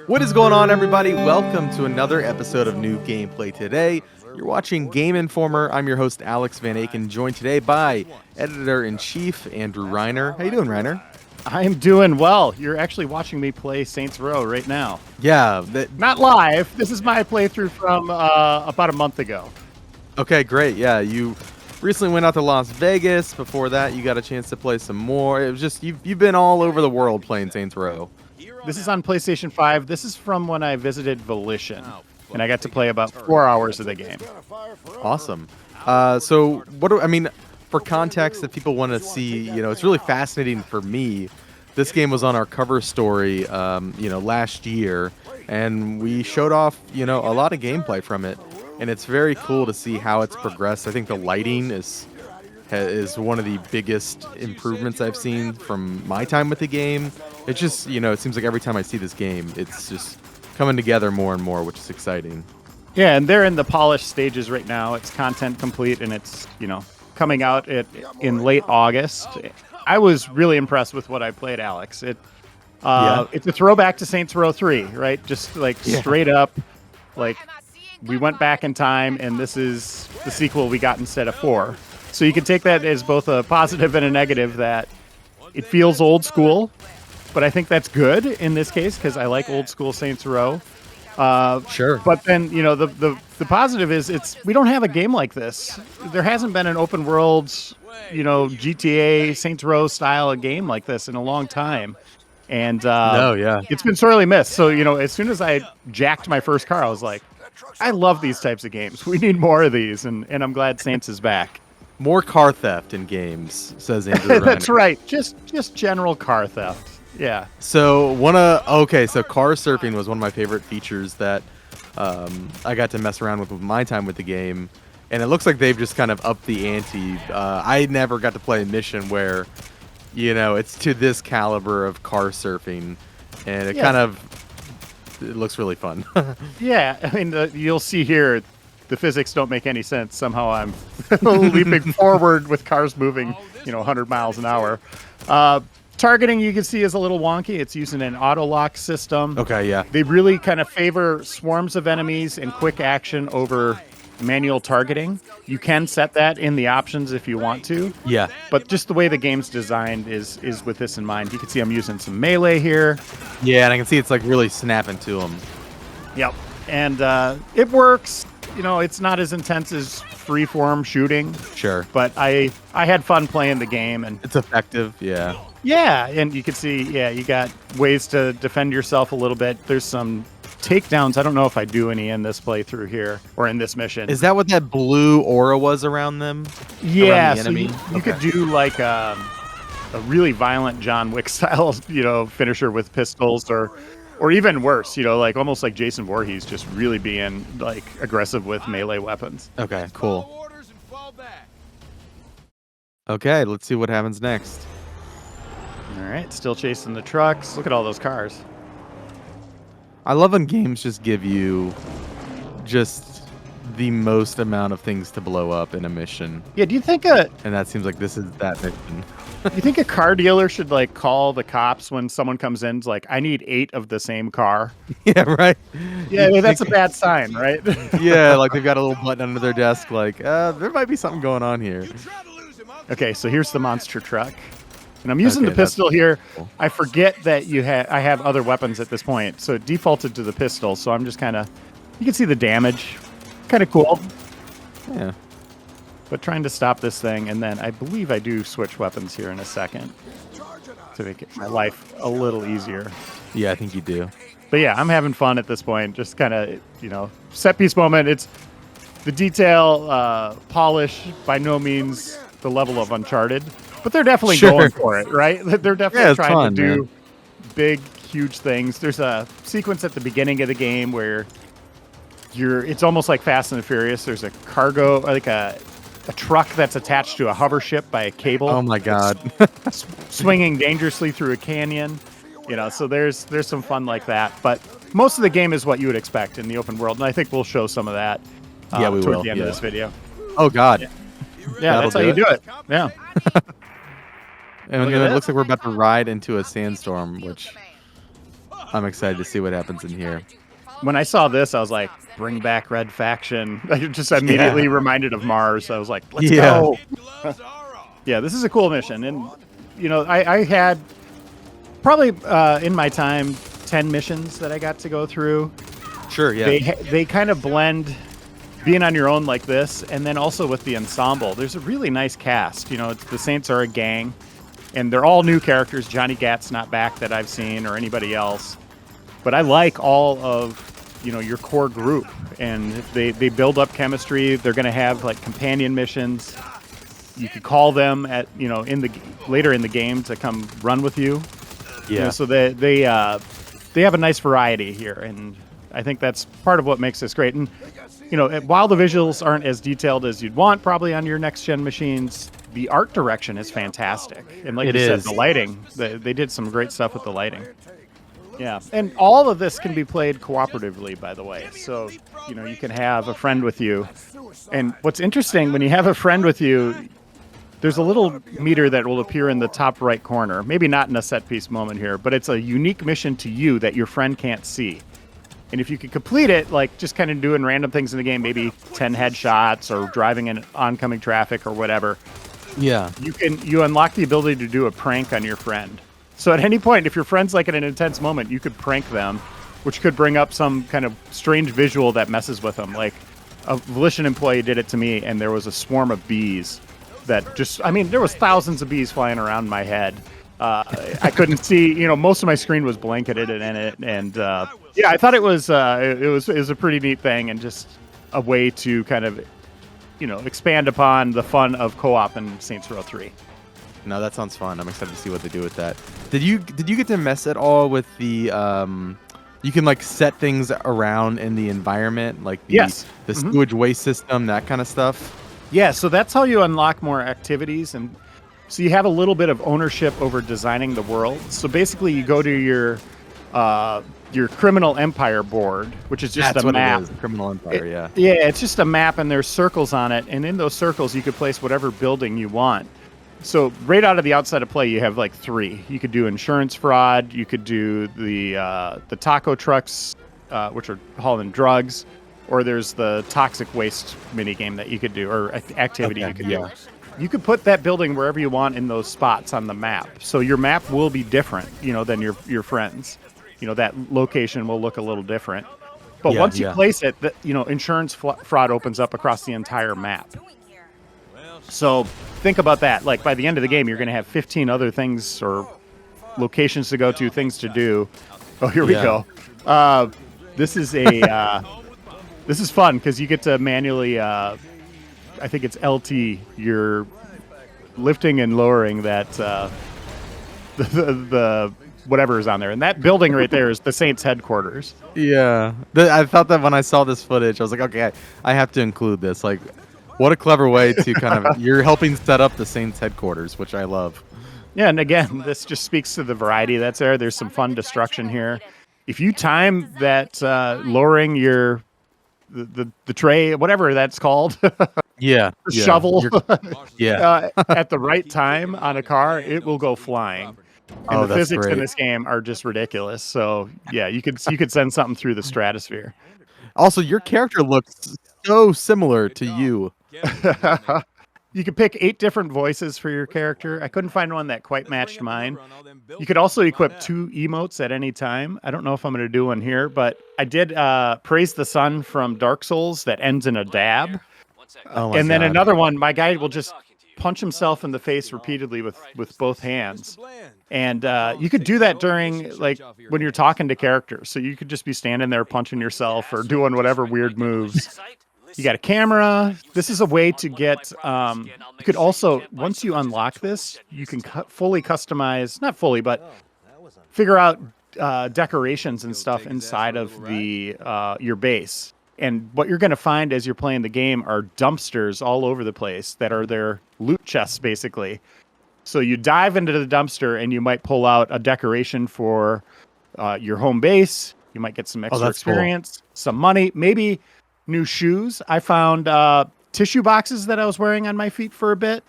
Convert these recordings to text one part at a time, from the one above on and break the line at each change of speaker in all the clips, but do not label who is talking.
What is going on, everybody? Welcome to another episode of New Gameplay Today. You're watching Game Informer. I'm your host, Alex Van Aken, joined today by Editor-in-Chief Andrew Reiner. How you doing, Reiner?
I'm doing well. You're actually watching me play Saints Row right now.
Yeah.
Not live. This is my playthrough from about a month ago.
Okay, great. Yeah, you recently went out to Las Vegas. Before that, you got a chance to play some more. It was just, you've been all over the world playing Saints Row.
This is on PlayStation 5. This is from when I visited Volition, and I got to play about 4 hours of the game.
Awesome. So, for context, if people want to see, it's really fascinating for me. This game was on our cover story, last year, and we showed off, a lot of gameplay from it, and it's very cool to see how it's progressed. I think the lighting is one of the biggest improvements I've seen from my time with the game. It's just, it seems like every time I see this game, it's just coming together more and more, which is exciting.
Yeah, and they're in the polished stages right now. It's content complete, and it's, coming out in late August. I was really impressed with what I played, Alex. It's a throwback to Saints Row 3, right? Just straight up, we went back in time, and this is the sequel we got instead of 4. So you can take that as both a positive and a negative, that it feels old school, but I think that's good in this case because I like old school Saints Row.
Sure.
But then, the positive is we don't have a game like this. There hasn't been an open world, GTA Saints Row style of game like this in a long time. And it's been sorely missed. So, as soon as I jacked my first car, I was like, I love these types of games. We need more of these. And I'm glad Saints is back.
More car theft in games, says Andrew Reiner.
That's right. Just general car theft. Yeah.
So so car surfing was one of my favorite features that I got to mess around with my time with the game, and it looks like they've just kind of upped the ante. I never got to play a mission where, it's to this caliber of car surfing, and it looks really fun.
Yeah, I mean, you'll see here, the physics don't make any sense. Somehow I'm leaping forward with cars moving, 100 miles an hour. Targeting, you can see, is a little wonky. It's using an auto-lock system.
Okay, yeah.
They really kind of favor swarms of enemies and quick action over manual targeting. You can set that in the options if you want to.
Yeah.
But just the way the game's designed is with this in mind. You can see I'm using some melee here.
Yeah, and I can see it's really snapping to them.
Yep. And it works. It's not as intense as freeform shooting.
Sure.
But I had fun playing the game, and
it's effective. Yeah.
Yeah, and you can see, you got ways to defend yourself a little bit. There's some takedowns. I don't know if I do any in this playthrough here or in this mission.
Is that what that blue aura was around them?
Yeah,
around the enemy?
So you could do like a really violent John Wick style, finisher with pistols, or even worse, almost like Jason Voorhees, just really being aggressive with melee weapons.
Okay, cool. Okay, let's see what happens next.
All right, still chasing the trucks. Look at all those cars.
I love when games just give you just the most amount of things to blow up in a mission.
Yeah, do you think
and that seems like this is that mission.
You think a car dealer should call the cops when someone comes in? Like, I need 8 of the same car.
Yeah, right.
Yeah, that's a bad sign, right?
Yeah, they've got a little button under their desk. There might be something going on here.
Okay, so here's the monster truck. And I'm using the pistol here.
Cool.
I forget that I have other weapons at this point. So it defaulted to the pistol. So I'm just you can see the damage. Kind of cool.
Yeah.
But trying to stop this thing. And then I believe I do switch weapons here in a second to make my life a little easier.
Yeah, I think you do.
But yeah, I'm having fun at this point. Just kind of, set piece moment. It's the detail, polish, by no means the level of Uncharted. But they're definitely going for it, right? They're definitely trying to do big, huge things. There's a sequence at the beginning of the game where it's almost like Fast and the Furious. There's a cargo, a truck that's attached to a hover ship by a cable.
Oh my God.
Swinging dangerously through a canyon. So there's some fun like that. But most of the game is what you would expect in the open world. And I think we'll show some of that
we
toward
will,
the end of this video.
Oh God.
Yeah, that's how you do it. Yeah.
And it looks like we're about to ride into a sandstorm, which I'm excited to see what happens in here.
When I saw this, I was like, bring back Red Faction. I just
Yeah.
immediately reminded of Mars. I was like, let's
Yeah.
go. Yeah, this is a cool mission. And, I had probably in my time 10 missions that I got to go through.
Sure. Yeah.
They kind of blend being on your own like this, and then also with the ensemble. There's a really nice cast. The Saints are a gang, and they're all new characters. Johnny Gat's not back that I've seen, or anybody else. But I like all of your core group, and they build up chemistry. They're going to have like companion missions. You could call them at later in the game to come run with you.
Yeah.
So they have a nice variety here, and I think that's part of what makes this great. And while the visuals aren't as detailed as you'd want probably on your next gen machines, the art direction is fantastic. And like you said, the lighting, they did some great stuff with the lighting. Yeah, and all of this can be played cooperatively, by the way. So, you can have a friend with you. And what's interesting, when you have a friend with you, there's a little meter that will appear in the top right corner. Maybe not in a set piece moment here, but it's a unique mission to you that your friend can't see. And if you could complete it, like just kind of doing random things in the game, maybe 10 headshots or driving in oncoming traffic or whatever,
Yeah.
you unlock the ability to do a prank on your friend. So at any point, if your friend's like in an intense moment, you could prank them, which could bring up some kind of strange visual that messes with them. Like a Volition employee did it to me, and there was a swarm of bees that there was thousands of bees flying around my head. I couldn't see, most of my screen was blanketed in it. And I thought it was a pretty neat thing, and just a way to kind of, expand upon the fun of co-op in Saints Row 3.
No, that sounds fun. I'm excited to see what they do with that. Did you get to mess at all with the you can like set things around in the environment, like the sewage waste system, that kind of stuff?
Yeah, so that's how you unlock more activities, and so you have a little bit of ownership over designing the world. So basically, you go to your Criminal Empire board, which is just a map.
It is, Criminal Empire, yeah.
Yeah, it's just a map, and there's circles on it, and in those circles, you could place whatever building you want. So right out of the outside of play, you have like 3. You could do insurance fraud. You could do the taco trucks, which are hauling drugs, or there's the toxic waste mini game that you could do, or activity you could do. You could put that building wherever you want in those spots on the map. So your map will be different, than your friends. That location will look a little different. But once you place it, insurance fraud opens up across the entire map. So think about that. Like by the end of the game, you're going to have 15 other things or locations to go to, things to do. Oh, here we go. This is this is fun because you get to manually. I think it's LT. You're lifting and lowering that the whatever is on there, and that building right there is the Saints headquarters.
Yeah, I thought that when I saw this footage, I was like, okay, I have to include this. Like, what a clever way to kind of you're helping set up the Saints headquarters, which I love.
Yeah, and again, this just speaks to the variety that's there. There's some fun destruction here. If you time that lowering your the tray, whatever that's called,
the
shovel, at the right
Yeah.
time on a car, it will go flying. And the physics in this game are just ridiculous. So yeah, you could send something through the stratosphere.
Also, your character looks so similar to you.
You could pick 8 different voices for your character. I couldn't find one that quite matched mine. You could also equip 2 emotes at any time. I don't know if I'm going to do one here, but I did Praise the Sun from Dark Souls that ends in a dab.
Oh my
and then
God.
another one, my guy will just punch himself in the face repeatedly with both hands. And you could do that during, like, when you're talking to characters. So you could just be standing there punching yourself or doing whatever weird moves. You got a camera. This is a way to get, you could also, once you unlock this, you can fully customize, not fully, but figure out decorations and stuff inside of the your base. And what you're going to find as you're playing the game are dumpsters all over the place that are their loot chests, basically. So you dive into the dumpster and you might pull out a decoration for your home base. You might get some extra experience, some money, maybe new shoes. I found tissue boxes that I was wearing on my feet for a bit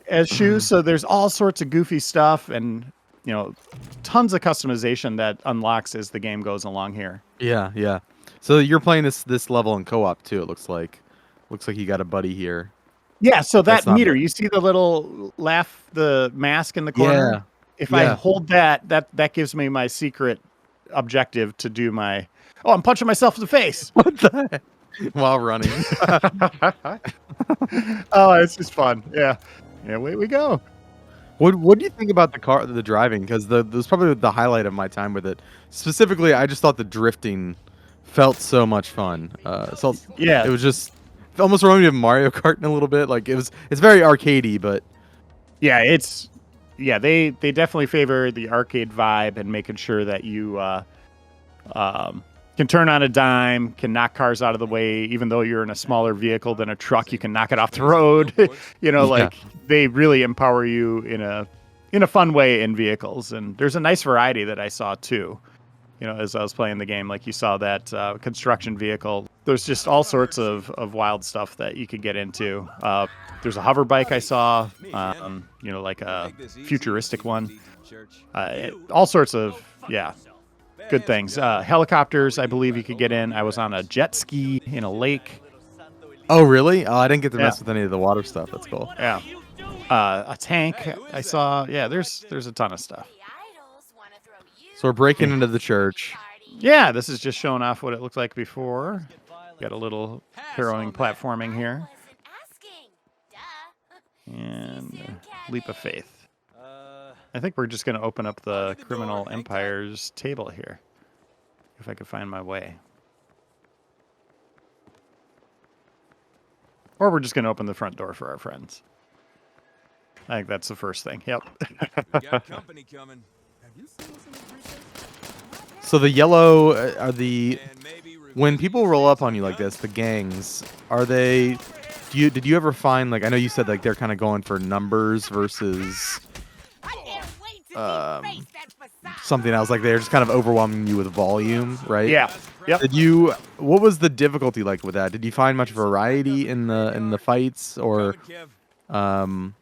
as shoes. So there's all sorts of goofy stuff. And tons of customization that unlocks as the game goes along here.
Yeah, yeah. So you're playing this level in co-op too. It looks like you got a buddy here.
Yeah, so
That's
that
not
meter,
bad.
you see the little the mask in the corner?
Yeah,
If I
yeah.
hold that gives me my secret objective to do my. Oh, I'm punching myself in the face.
What the heck? While running.
Oh, it's just fun. Yeah. Yeah, away we go.
What do you think about the driving? Because that was probably the highlight of my time with it. Specifically, I just thought the drifting felt so much fun.
Yeah.
It was just it almost reminded me of Mario Kart in a little bit. Like it's very arcadey, but
Yeah, they definitely favor the arcade vibe and making sure that you can turn on a dime, can knock cars out of the way, even though you're in a smaller vehicle than a truck, you can knock it off the road.
yeah,
Like they really empower you in a fun way in vehicles. And there's a nice variety that I saw too. As I was playing the game, like you saw that construction vehicle. There's just all sorts of wild stuff that you could get into. There's a hover bike I saw, like a futuristic one. All sorts of, good things. Helicopters, I believe you could get in. I was on a jet ski in a lake.
Oh, really? Oh, I didn't get to mess
Yeah.
with any of the water stuff. That's cool.
Yeah. A tank I saw. Yeah, there's a ton of stuff.
So we're breaking into the church.
Yeah, this is just showing off what it looked like before. Got a little harrowing platforming here. And leap of faith. I think we're just going to open up the Criminal Empire's table here. If I could find my way. Or we're just going to open the front door for our friends. I think that's the first thing. Yep.
Got company coming.
So the yellow are the when people roll up on you like this, the gangs, are they did you ever find, like, I know you said like they're kind of going for numbers versus something else, like they're just kind of overwhelming you with volume, right?
Yeah. Yep.
What was the difficulty like with that? Did you find much variety in the fights, or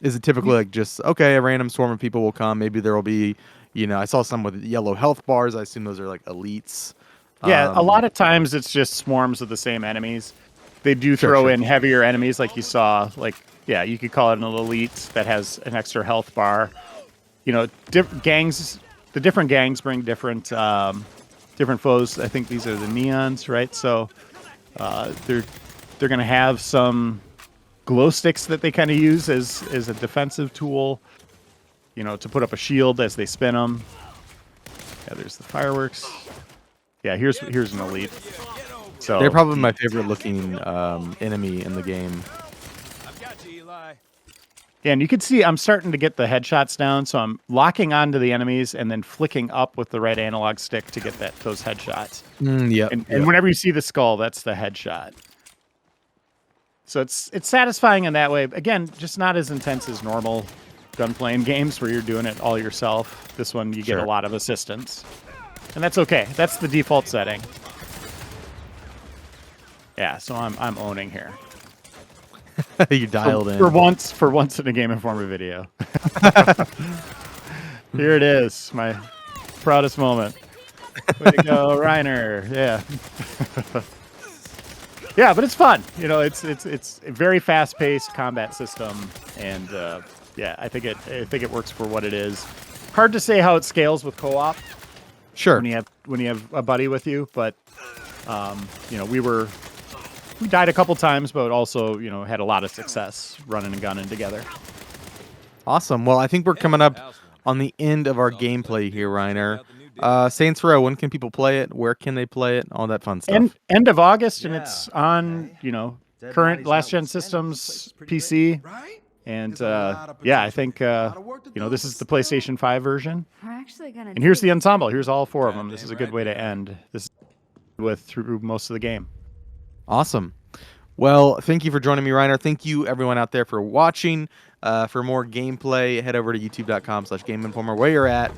is it typically like just, okay, a random swarm of people will come, maybe there will be, I saw some with yellow health bars, I assume those are like elites.
Yeah, a lot of times it's just swarms of the same enemies. They do throw in heavier enemies, like you saw. Like, yeah, you could call it an elite that has an extra health bar. Gangs. The different gangs bring different foes. I think these are the neons, right? So they're gonna have some glow sticks that they kind of use as a defensive tool. To put up a shield as they spin them. Yeah, there's the fireworks. Yeah, here's an elite. So
they're probably my favorite looking enemy in the game.
I've got you, Eli.
Yeah, and you can see I'm starting to get the headshots down, so I'm locking onto the enemies and then flicking up with the right analog stick to get those headshots.
Yeah.
And whenever you see the skull, that's the headshot. So it's satisfying in that way. Again, just not as intense as normal gun-playing games where you're doing it all yourself. This one, you get a lot of assistance. And that's okay. That's the default setting. Yeah, so I'm owning here.
You dialed in.
For once in a Game Informer video. Here it is, my proudest moment. Way to go, Reiner. Yeah. Yeah, but it's fun. It's a very fast-paced combat system, and I think it works for what it is. Hard to say how it scales with co-op.
Sure.
When you have a buddy with you, but we died a couple times, but also had a lot of success running and gunning together.
Awesome. Well, I think we're coming up on the end of our gameplay here, Reiner. Saints Row, when can people play it? Where can they play it? All that fun stuff.
End of August, and it's on current last gen systems, PC, and I think this is the PlayStation 5 version. And here's the ensemble. Here's all four of them. This is a good way to end this through most of the game.
Awesome. Well, thank you for joining me, Reiner. Thank you, everyone out there, for watching. For more gameplay, head over to youtube.com/GameInformer. Where you're at,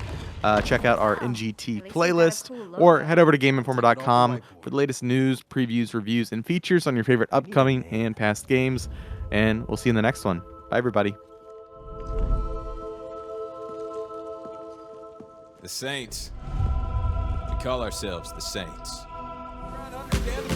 check out our NGT playlist, or head over to GameInformer.com for the latest news, previews, reviews, and features on your favorite upcoming and past games. And we'll see you in the next one. Bye, everybody.
The Saints. We call ourselves the Saints. Trying to understand the